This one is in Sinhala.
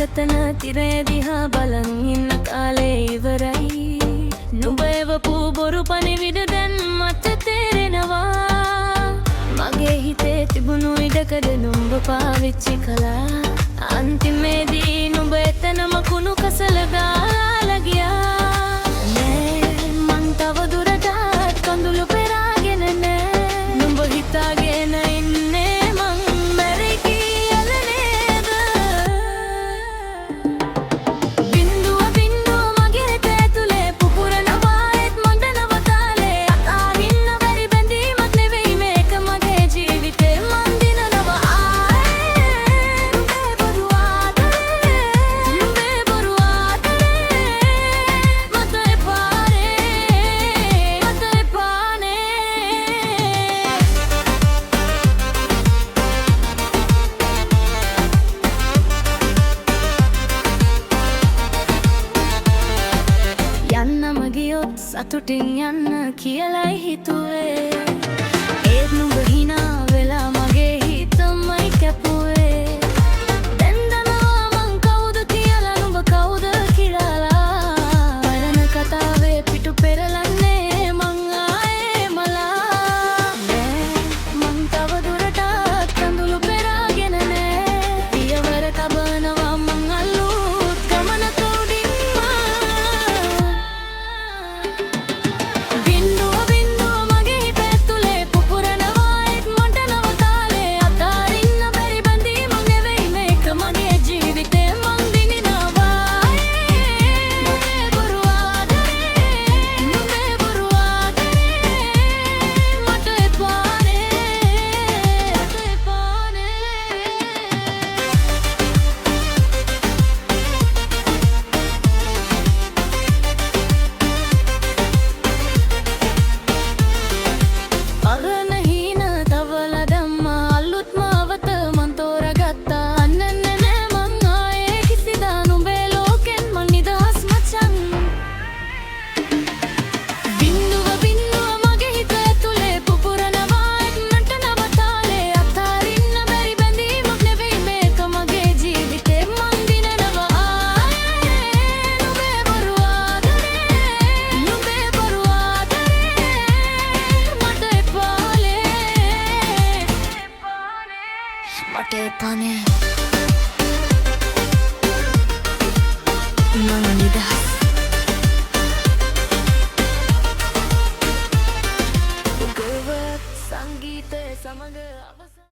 අතන තිරය දිහා බලන් ඉන්න කාලේ ඉවරයි. නුඹ එවපු බොරු පණිවිඩ දැන් මට තේරෙනවා. මගේ හිතේ තිබුණු ඉඩකඩ නුඹ පාවිච්චි කළා. අන්තිමේදී නුඹ එතනම කුණු කසල ගාලා ගියා. නෑ මං තව දුරටත් කඳුළු පෙරාගෙන නෑ. නුඹ හිතාගෙන ඉන්නේ මං මැරි කියලා නේද? බින්දුව බින්දුව මගේ හිත ඇතුලේ පුපුරනවා ඒත් මට නවතාලේ. අතාරින්න බැරි බැඳීමක් නෙවෙයි මේක මගේ ජීවිතේ. මං දිනනවා ආයේ නුඹේ බොරු ආදරේ. නුඹේ බොරු ආදරේ මට එපානේ මට එපානේ. යන්නම ගියොත් සතුටින් යන්න කියලායි හිතුවේ. ඒත් නුඹ හිනා වෙලා මගේ හිතමයි කැපුවේ. දැන් දන්නවා මං කවුද කියලා නුඹ කවුද කියලා. පරණ කතාවේ පිටු පෙරලන්නේ මං ආයේ මලා. නෑ මං තව දුරටත් කඳුළු පෙරාගෙන නෑ. පියවර තබනවා මං අලුත් ගමනක උඩින්ම. බින්දුව බින්දුව මගේ හිත ඇතුලේ පුපුරනවා ඒත් මට නවතාලේ. අතාරින්න බැරි බැඳීමක් නෙවෙයි මේක මගේ ජීවිතේ. මං දිනනවා නුඹේ බොරු ආදරේ. නුඹේ බොරු ආදරේ මට එපානේ මට එපානේ. පරණ හීන තවලා දැම්මා අලුත්ම අවත මං තෝරගත්තා. අන්න නෑ මං ආයේ කිසිදා නුඹේ ලෝකෙන් මං නිදහස් මචං. බින්දුව බින්දුව මගේ හිත ඇතුලේ පුපුරනවා ඒත් මට නවතාලේ. අතාරින්න බැරි බැඳීමක් නෙවෙයි මේක මගේ ජීවිතේ. මං දිනනවා ආයේ නුඹේ බොරු ආදරේ. නුඹේ බොරු ආදරේ මට එපානේ මට එපානේ. මං නිදහස්. ගොව සංගීතය සමග